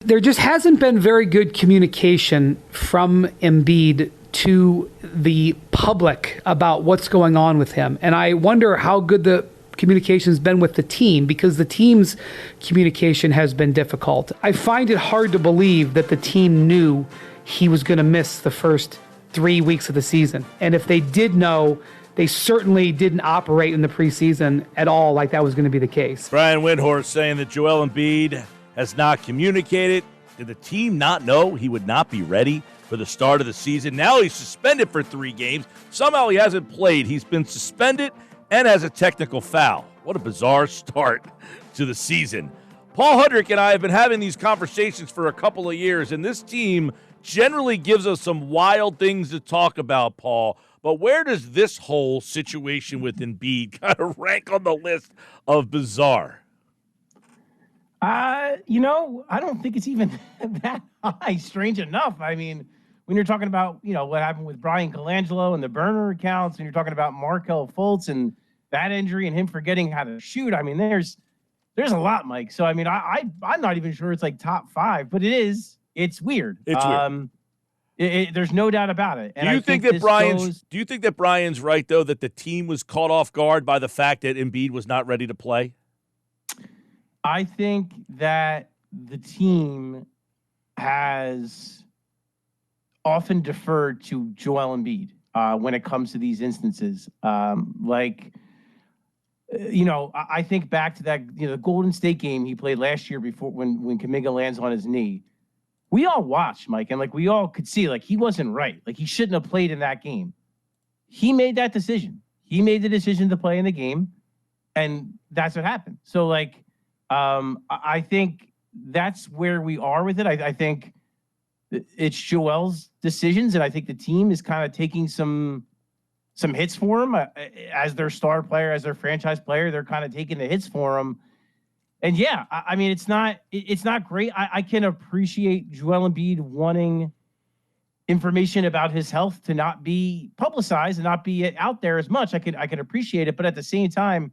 There just hasn't been very good communication from Embiid to the public about what's going on with him. And I wonder how good the communication's been with the team, because the team's communication has been difficult. I find it hard to believe that the team knew he was going to miss the first 3 weeks of the season. And if they did know, they certainly didn't operate in the preseason at all like that was going to be the case. Brian Windhorst saying that Joel Embiid has not communicated. Did the team not know he would not be ready for the start of the season? Now he's suspended for 3 games. Somehow he hasn't played. He's been suspended and has a technical foul. What a bizarre start to the season. Paul Hudrick and I have been having these conversations for a couple of years, and this team generally gives us some wild things to talk about, Paul. But where does this whole situation with Embiid kind of rank on the list of bizarre? I don't think it's even that high. Strange enough. I mean, when you're talking about, what happened with Brian Colangelo and the burner accounts, and you're talking about Markelle Fultz and that injury and him forgetting how to shoot. I mean, there's a lot, Mike. So, I mean, I'm not even sure it's like top 5, but it is. It's weird. It's weird. There's no doubt about it. And do you think that Brian's right, though, that the team was caught off guard by the fact that Embiid was not ready to play? I think that the team has often deferred to Joel Embiid when it comes to these instances. I think back to that, the Golden State game he played last year before when Kuminga lands on his knee. We all watched, Mike, and we all could see he wasn't right. He shouldn't have played in that game. He made that decision. He made the decision to play in the game, and that's what happened. So I think that's where we are with it. I think it's Joel's decisions, and I think the team is kind of taking some hits for him as their star player, as their franchise player. They're kind of taking the hits for him. And yeah, I mean, it's not great. I can appreciate Joel Embiid wanting information about his health to not be publicized and not be out there as much. I can appreciate it, but at the same time,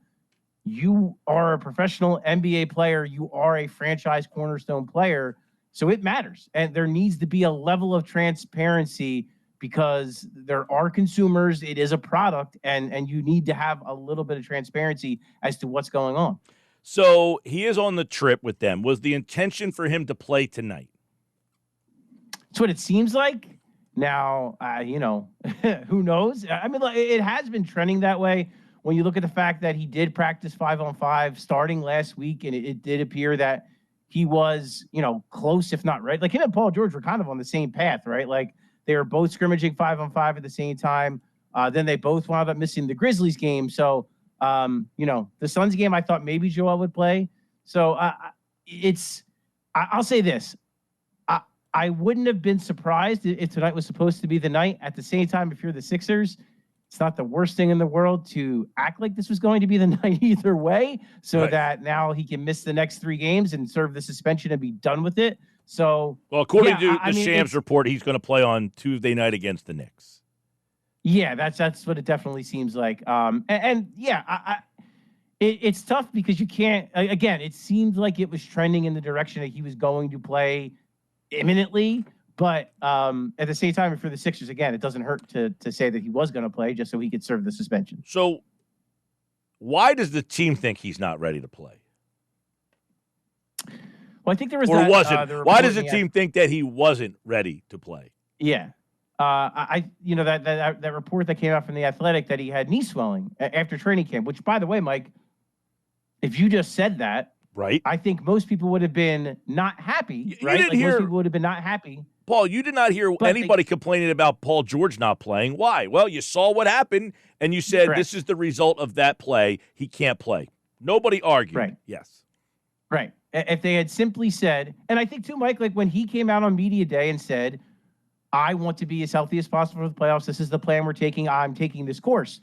you are a professional NBA player. You are a franchise cornerstone player, so it matters. And there needs to be a level of transparency because there are consumers. It is a product, and you need to have a little bit of transparency as to what's going on. So he is on the trip with them. Was the intention for him to play tonight? That's what it seems like. Now, who knows? I mean, it has been trending that way. When you look at the fact that he did practice 5-on-5 starting last week, and it did appear that he was, close, if not right. Him and Paul George were kind of on the same path, right? They were both scrimmaging 5-on-5 at the same time. Then they both wound up missing the Grizzlies game. So, the Suns game, I thought maybe Joel would play. So I'll say this. I wouldn't have been surprised if tonight was supposed to be the night. At the same time, if you're the Sixers, it's not the worst thing in the world to act like this was going to be the night either way, so right, that now he can miss the next 3 games and serve the suspension and be done with it. So, well, according to the Shams report, he's going to play on Tuesday night against the Knicks. Yeah, that's what it definitely seems like. It's tough because you can't. Again, it seemed like it was trending in the direction that he was going to play imminently. But at the same time, for the Sixers, again, it doesn't hurt to say that he was going to play just so he could serve the suspension. So why does the team think he's not ready to play? Well, I think there was why does the team think that he wasn't ready to play? Yeah. That report that came out from The Athletic that he had knee swelling after training camp, which, by the way, Mike, if you just said that, right, I think most people would have been not happy. Most people would have been not happy. Paul, you did not hear anybody complaining about Paul George not playing. Why? Well, you saw what happened, and you said This is the result of that play. He can't play. Nobody argued. Right. Yes. Right. If they had simply said, and I think too, Mike, when he came out on media day and said, I want to be as healthy as possible for the playoffs. This is the plan we're taking. I'm taking this course.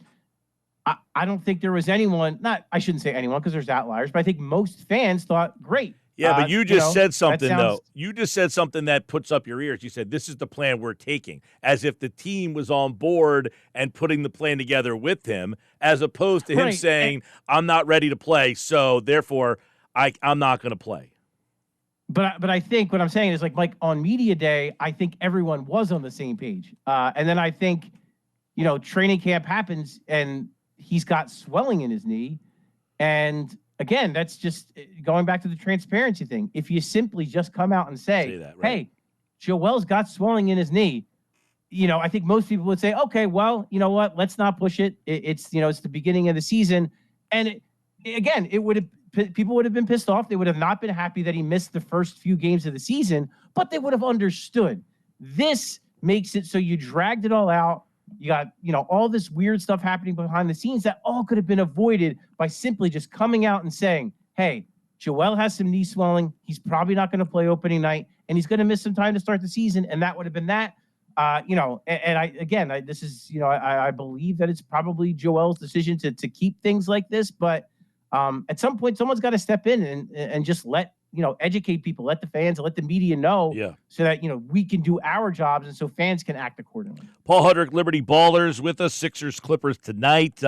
I don't think there was anyone, I shouldn't say anyone because there's outliers, but I think most fans thought, great. Yeah, but you just said something, though. You just said something that puts up your ears. You said, this is the plan we're taking, as if the team was on board and putting the plan together with him, as opposed to him saying, I'm not ready to play, so therefore I'm not going to play. But I think what I'm saying is like on media day, I think everyone was on the same page. And then I think, training camp happens and he's got swelling in his knee. And again, that's just going back to the transparency thing. If you simply just come out and say that, right? Hey, Joel's got swelling in his knee, I think most people would say, okay, well, you know what? Let's not push it. It's the beginning of the season. And again, people would have been pissed off. They would have not been happy that he missed the first few games of the season, but they would have understood. This makes it so you dragged it all out. You got, all this weird stuff happening behind the scenes that all could have been avoided by simply just coming out and saying, hey, Joel has some knee swelling. He's probably not going to play opening night, and he's going to miss some time to start the season. And that would have been that. This is, I believe that it's probably Joel's decision to keep things like this, but at some point, someone's got to step in and just educate people, let the fans, let the media know, so that, we can do our jobs and so fans can act accordingly. Paul Hudrick, Liberty Ballers with us, Sixers Clippers tonight.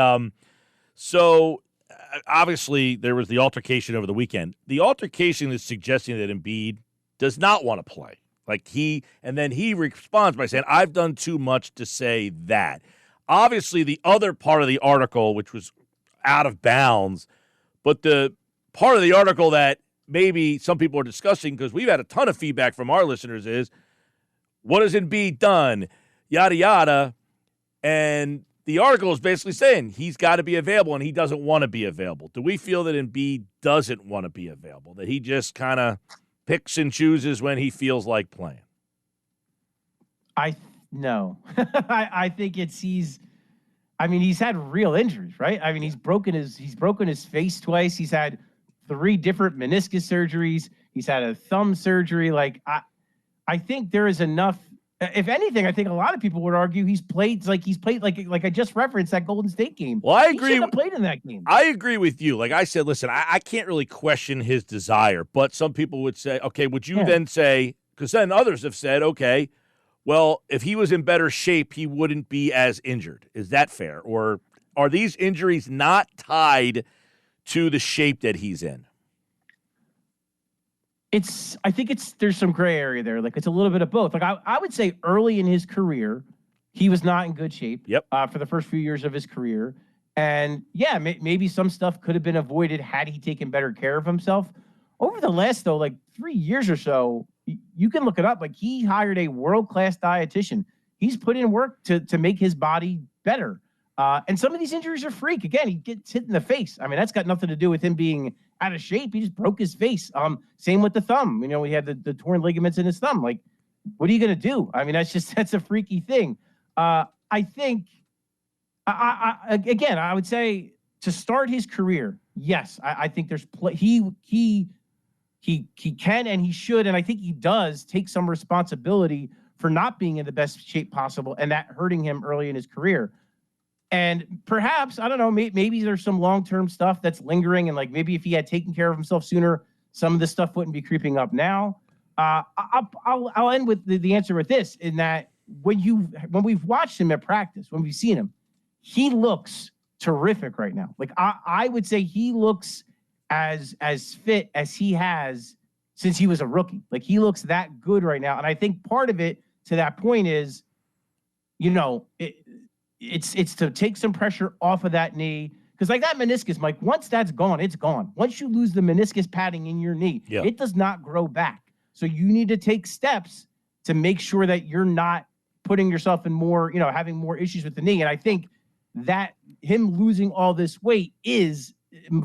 So obviously there was the altercation over the weekend. The altercation is suggesting that Embiid does not want to play. And then he responds by saying, I've done too much to say that. Obviously, the other part of the article, which was out of bounds, but the part of the article that maybe some people are discussing, because we've had a ton of feedback from our listeners, is what has Embiid done? Yada, yada. And the article is basically saying he's got to be available and he doesn't want to be available. Do we feel that Embiid doesn't want to be available, that he just kind of picks and chooses when he feels like playing? No. I think he's had real injuries, right? I mean, he's broken his face twice. He's had 3 different meniscus surgeries. He's had a thumb surgery. I think there is enough. If anything, I think a lot of people would argue he's played like I just referenced that Golden State game. Well, I agree. He shouldn't have played in that game. I agree with you. Like I said, listen, I can't really question his desire, but some people would say, okay, would you then say, because then others have said, okay, well, if he was in better shape, he wouldn't be as injured. Is that fair? Or are these injuries not tied to the shape that he's in? I think there's some gray area there. Like it's a little bit of both. Like I would say early in his career, he was not in good shape. Yep. For the first few years of his career. And yeah, maybe some stuff could have been avoided had he taken better care of himself. Over the last, 3 years or so, you can look it up. Like he hired a world-class dietitian. He's put in work to make his body better. And some of these injuries are freak. Again, he gets hit in the face. I mean, that's got nothing to do with him being out of shape. He just broke his face. Same with the thumb. He had the torn ligaments in his thumb. Like, what are you going to do? I mean, that's a freaky thing. I think, I would say to start his career, yes, I think there's he can and he should, and I think he does take some responsibility for not being in the best shape possible and that hurting him early in his career. And perhaps, I don't know, maybe there's some long-term stuff that's lingering. And like, maybe if he had taken care of himself sooner, some of this stuff wouldn't be creeping up now. I'll end with the answer with this, in that when we've watched him at practice, when we've seen him, he looks terrific right now. Like I would say he looks as fit as he has since he was a rookie. Like he looks that good right now. And I think part of it to that point is, it's to take some pressure off of that knee. Because like that meniscus, Mike, once that's gone, it's gone. Once you lose the meniscus padding in your knee, it does not grow back. So you need to take steps to make sure that you're not putting yourself in more, having more issues with the knee. And I think that him losing all this weight is,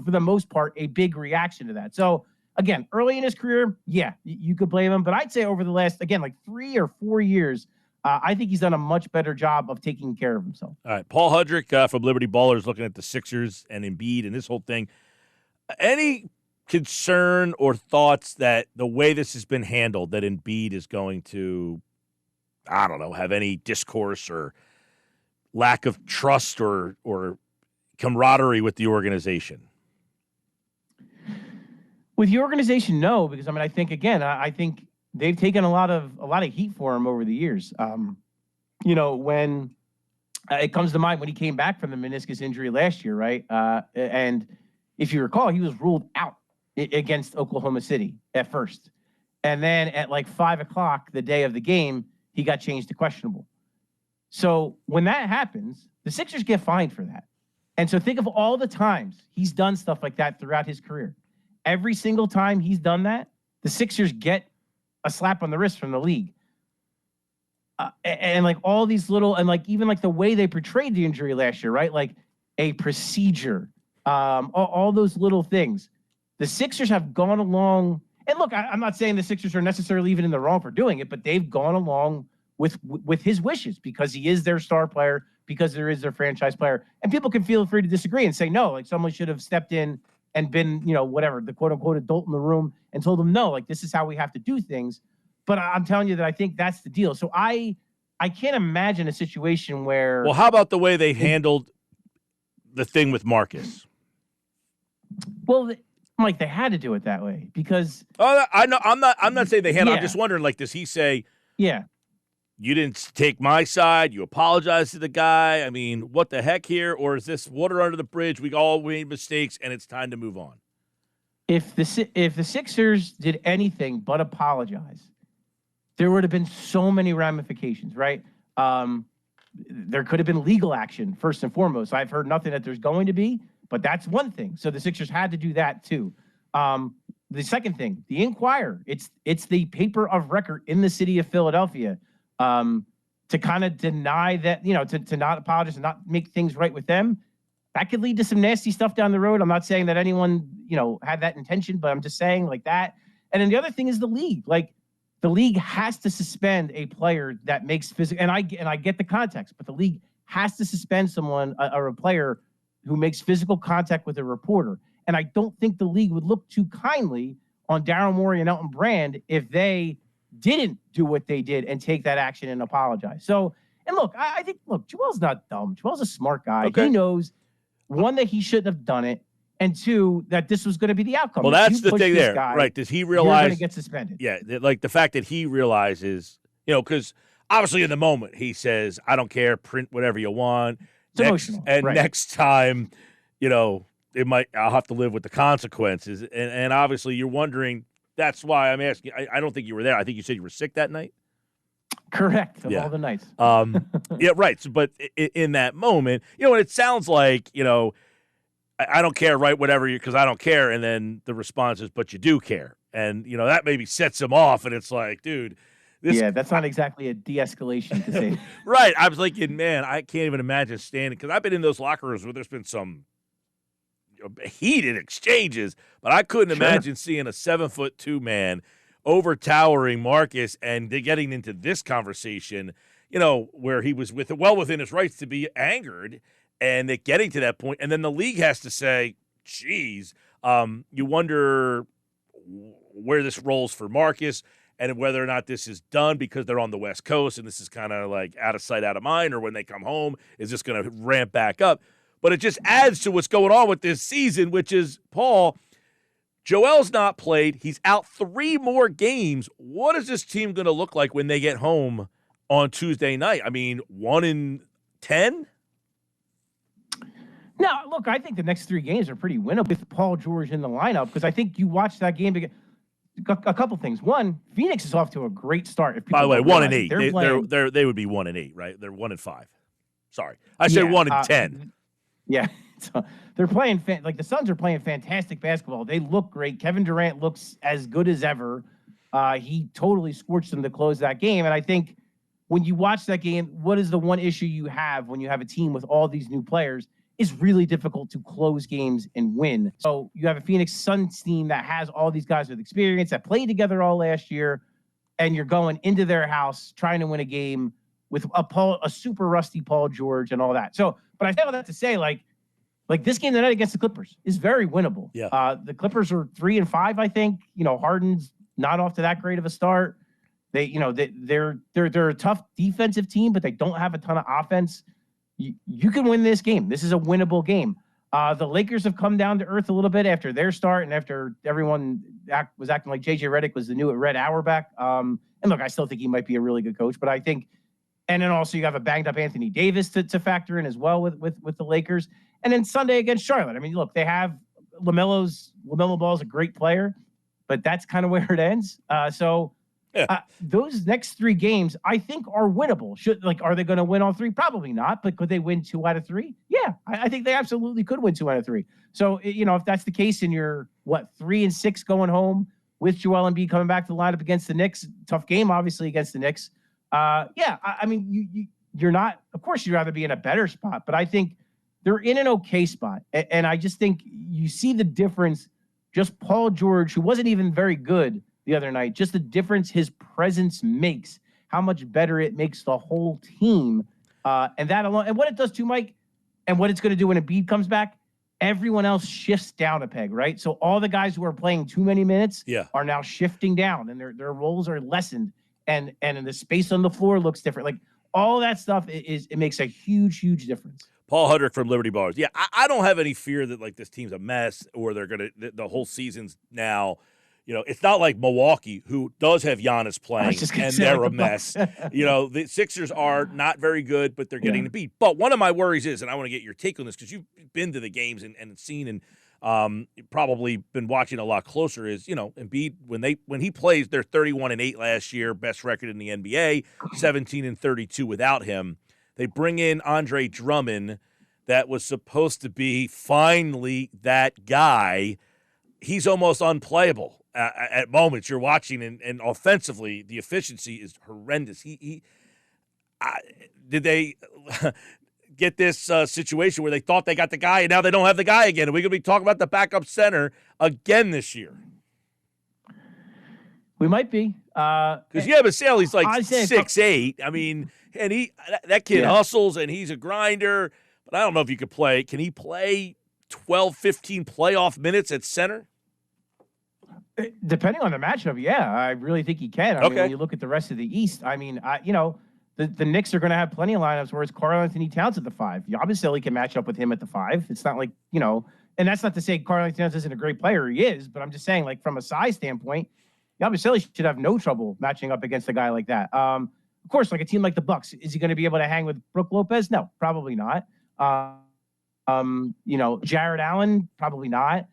for the most part, a big reaction to that. So again, early in his career, you could blame him. But I'd say over the last, again, like 3 or 4 years, I think he's done a much better job of taking care of himself. All right. Paul Hudrick from Liberty Ballers looking at the Sixers and Embiid and this whole thing. Any concern or thoughts that the way this has been handled, that Embiid is going to, I don't know, have any discourse or lack of trust or camaraderie with the organization? With the organization, no, because I think they've taken a lot of heat for him over the years. When it comes to mind when he came back from the meniscus injury last year, right? And if you recall, he was ruled out against Oklahoma City at first. And then at like 5:00 the day of the game, he got changed to questionable. So when that happens, the Sixers get fined for that. And so think of all the times he's done stuff like that throughout his career. Every single time he's done that, the Sixers get a slap on the wrist from the league. And like all these little, and like even like the way they portrayed the injury last year, right? Like a procedure, all those little things. The Sixers have gone along, and look, I'm not saying the Sixers are necessarily even in the wrong for doing it, but they've gone along with his wishes because he is their star player, because there is their franchise player. And people can feel free to disagree and say, no, like someone should have stepped in and been, whatever, the quote unquote adult in the room and told them, no, like this is how we have to do things. But I'm telling you that I think that's the deal. So I can't imagine a situation where. Well, how about the way they handled the thing with Marcus? Well, Mike, they had to do it that way because. Oh, I know. I'm not saying they handled. Yeah. I'm just wondering, like, does he say? Yeah. You didn't take my side. You apologize to the guy. I mean, what the heck here? Or is this water under the bridge? We all made mistakes, and it's time to move on. If the Sixers did anything but apologize, there would have been so many ramifications, right? There could have been legal action, first and foremost. I've heard nothing that there's going to be, but that's one thing. So the Sixers had to do that too. The second thing, the Inquirer, it's the paper of record in the city of Philadelphia. To kind of deny that, to not apologize and not make things right with them, that could lead to some nasty stuff down the road. I'm not saying that anyone, had that intention, but I'm just saying like that. And then the other thing is the league. Like the league has to suspend a player that makes physical, and I get the context, but the league has to suspend someone or a player who makes physical contact with a reporter. And I don't think the league would look too kindly on Daryl Morey and Elton Brand if they didn't do what they did and take that action and apologize. So, and look, I think, Joel's not dumb. Joel's a smart guy. Okay. He knows, one, that he shouldn't have done it, and two, that this was going to be the outcome. Well, that's the thing there, right? Does he realize? You're going to get suspended. Yeah, like the fact that he realizes, because obviously in the moment he says, "I don't care, print whatever you want." It's emotional, and right. Next time, I'll have to live with the consequences. And obviously you're wondering. That's why I'm asking. I don't think you were there. I think you said you were sick that night. Correct. Of all the nights. Yeah, right. So, but in that moment, and it sounds like, I don't care, right? Whatever, because I don't care. And then the response is, but you do care. And, that maybe sets him off. And it's like, dude. That's not exactly a de-escalation to say. Right. I was thinking, man, I can't even imagine standing. Because I've been in those locker rooms where there's been some heated exchanges, but I couldn't imagine seeing a 7'2" man overtowering Marcus and getting into this conversation, where he was well within his rights to be angered, and it getting to that point, and then the league has to say, "Geez," you wonder where this rolls for Marcus and whether or not this is done because they're on the West Coast and this is kind of like out of sight, out of mind, or when they come home, is this going to ramp back up? But it just adds to what's going on with this season, which is, Paul, Joel's not played. He's out 3 more games. What is this team going to look like when they get home on Tuesday night? I mean, 1-10? No, look, I think the next 3 games are pretty winnable with Paul George in the lineup, because I think you watch that game again. A couple things. One, Phoenix is off to a great start. By the way, 1-8. They would be 1-8, right? They're 1-5. Sorry, I said 1-10. Yeah, so they're playing like the Suns are playing fantastic basketball. They look great. Kevin Durant looks as good as ever. He totally scorched them to close that game. And I think when you watch that game, what is the one issue you have when you have a team with all these new players? It's really difficult to close games and win. So you have a Phoenix Suns team that has all these guys with experience that played together all last year, and you're going into their house trying to win a game with a super rusty Paul George and all that. So, but I say all that to say, like this game tonight against the Clippers is very winnable. Yeah. The Clippers are 3-5, I think. Harden's not off to that great of a start. They're a tough defensive team, but they don't have a ton of offense. You can win this game. This is a winnable game. The Lakers have come down to earth a little bit after their start and after everyone was acting like JJ Redick was the new Red Auerbach. And look, I still think he might be a really good coach, but I think. And then also you have a banged up Anthony Davis to factor in as well with the Lakers. And then Sunday against Charlotte. I mean, look, they have LaMelo Ball's a great player, but that's kind of where it ends. Those next 3 games, I think, are winnable. Are they going to win all 3? Probably not. But could they win 2 out of 3? Yeah, I think they absolutely could win 2 out of 3. So, if that's the case and you're 3-6 going home with Joel Embiid coming back to the lineup against the Knicks, tough game, obviously, against the Knicks. You're not, of course, you'd rather be in a better spot, but I think they're in an okay spot. And I just think you see the difference. Just Paul George, who wasn't even very good the other night, just the difference his presence makes, how much better it makes the whole team. And that alone, and what it does too, Mike, and what it's going to do when Embiid comes back, everyone else shifts down a peg, right? So all the guys who are playing too many minutes are now shifting down, and their roles are lessened, and the space on the floor looks different. Like all that stuff it makes a huge, huge difference. Paul Hudrick from Liberty Ballers. Yeah, I don't have any fear that this team's a mess or they're going to the whole season's now. It's not like Milwaukee, who does have Giannis playing, and they're a mess. The Sixers are not very good, but they're getting the beat. But one of my worries is, and I want to get your take on this because you've been to the games and seen and probably been watching a lot closer, is, Embiid, when he plays, they're 31-8 last year, best record in the NBA, 17-32 without him. They bring in Andre Drummond, that was supposed to be finally that guy. He's almost unplayable. At moments you're watching, and offensively the efficiency is horrendous. Did they get this situation where they thought they got the guy and now they don't have the guy again? Are we going to be talking about the backup center again this year? We might be. Because Baselli's like 6'8". I mean, and that kid hustles and he's a grinder, but I don't know if you could play. Can he play 12, 15 playoff minutes at center? Depending on the matchup, yeah, I really think he can. I mean, when you look at the rest of the East, the Knicks are going to have plenty of lineups where it's Karl-Anthony Towns at the 5. Yabusele can match up with him at the 5. It's not like, and that's not to say Karl-Anthony Towns isn't a great player. He is, but I'm just saying, like, from a size standpoint, Yabusele should have no trouble matching up against a guy like that. Of course, like a team like the Bucks, is he going to be able to hang with Brook Lopez? No, probably not. Jared Allen, probably not.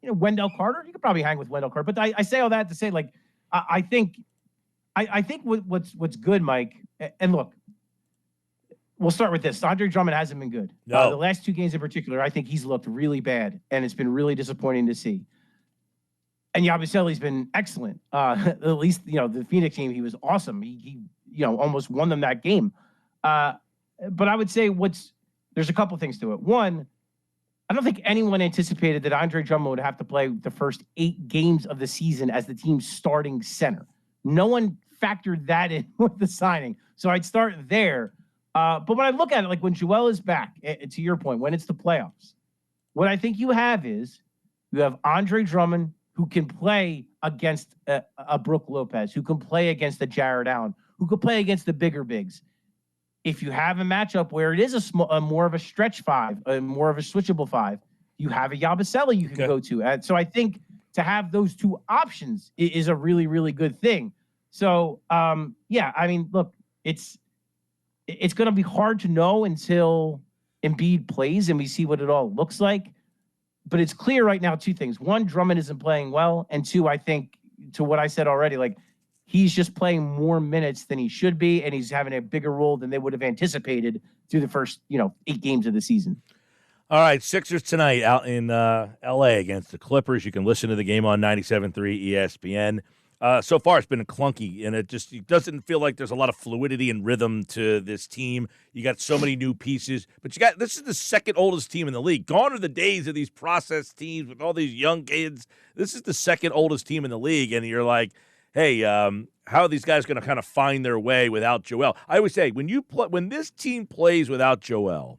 Wendell Carter, you could probably hang with Wendell Carter, but I say all that to say, like, I think what's good, Mike, and look, we'll start with this. Andre Drummond hasn't been good. No. The last 2 games in particular, I think he's looked really bad, and it's been really disappointing to see. And Yabusele's been excellent. At least, the Phoenix team, he was awesome. He almost won them that game. But I would say there's a couple things to it. One, I don't think anyone anticipated that Andre Drummond would have to play the first 8 games of the season as the team's starting center. No one factored that in with the signing. So I'd start there. But when I look at it, like when Joel is back, to your point, when it's the playoffs, what I think you have is you have Andre Drummond, who can play against a Brook Lopez, who can play against a Jared Allen, who can play against the bigger bigs. If you have a matchup where it is a more of a stretch 5, more of a switchable 5, you have a Yabusele you can go to. So I think to have those 2 options is a really, really good thing. So, look, it's going to be hard to know until Embiid plays and we see what it all looks like. But it's clear right now 2 things. 1, Drummond isn't playing well. And 2, I think, to what I said already, like, he's just playing more minutes than he should be, and he's having a bigger role than they would have anticipated through the first, 8 games of the season. All right, Sixers tonight out in L.A. against the Clippers. You can listen to the game on 97.3 ESPN. So far, it's been clunky, and it doesn't feel like there's a lot of fluidity and rhythm to this team. You got so many new pieces, but this is the second oldest team in the league. Gone are the days of these process teams with all these young kids. This is the second oldest team in the league, and you're like, hey, how are these guys going to kind of find their way without Joel? I always say, when this team plays without Joel,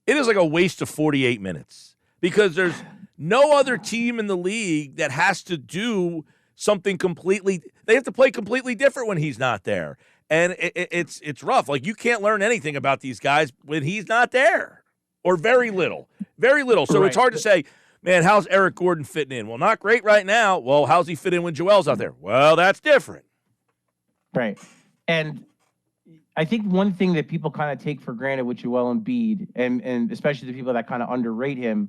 it is like a waste of 48 minutes because there's no other team in the league that has to do something completely – they have to play completely different when he's not there. And it's rough. Like, you can't learn anything about these guys when he's not there, or very little. Very little. So It's hard to say – man, how's Eric Gordon fitting in? Well, not great right now. Well, how's he fit in when Joel's out there? Well, that's different. Right. And I think one thing that people kind of take for granted with Joel Embiid, and especially the people that kind of underrate him,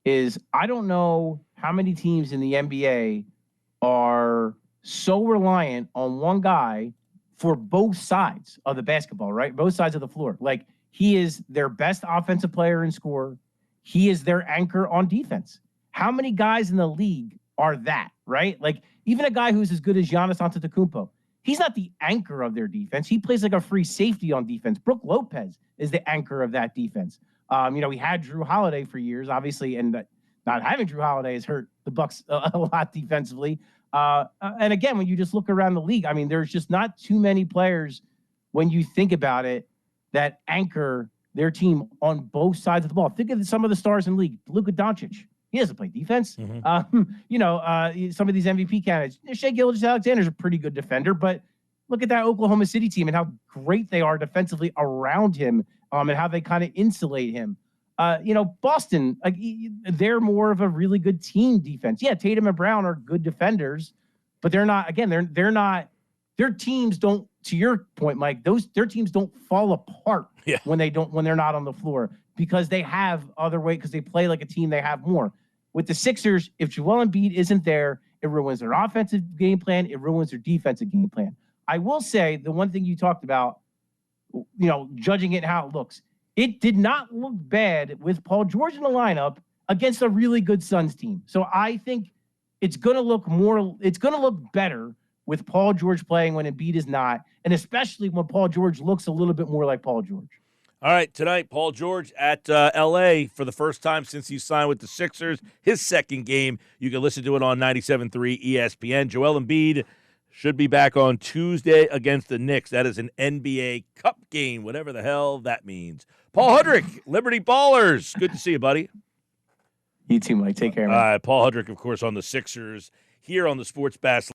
is I don't know how many teams in the NBA are so reliant on one guy for both sides of the basketball, right? Both sides of the floor. Like, he is their best offensive player and scorer. He is their anchor on defense. How many guys in the league are that, right? Like, even a guy who's as good as Giannis Antetokounmpo, he's not the anchor of their defense. He plays like a free safety on defense. Brook Lopez is the anchor of that defense. We had Drew Holiday for years, obviously, and not having Drew Holiday has hurt the Bucks a lot defensively. And again, when you just look around the league, I mean, there's just not too many players when you think about it that anchor their team on both sides of the ball. Think of some of the stars in the league. Luka Doncic, he doesn't play defense. Mm-hmm. Some of these MVP candidates. Shai Gilgeous-Alexander's a pretty good defender, but look at that Oklahoma City team and how great they are defensively around him, and how they kind of insulate him. Boston, like, they're more of a really good team defense. Yeah, Tatum and Brown are good defenders, but they're not. Again, they're not. Their teams don't. To your point, Mike, their teams don't fall apart when they're not on the floor, because they have other way, because they play like a team. They have more. With the Sixers, if Joel Embiid isn't there, it ruins their offensive game plan. It ruins their defensive game plan. I will say the one thing you talked about, judging it how it looks. It did not look bad with Paul George in the lineup against a really good Suns team. So I think it's going to look better with Paul George playing when Embiid is not, and especially when Paul George looks a little bit more like Paul George. All right, tonight, Paul George at L.A. for the first time since he signed with the Sixers. His second game. You can listen to it on 97.3 ESPN. Joel Embiid should be back on Tuesday against the Knicks. That is an NBA Cup game, whatever the hell that means. Paul Hudrick, Liberty Ballers. Good to see you, buddy. You too, Mike. Take care, man. Paul Hudrick, of course, on the Sixers here on the Sports Bash.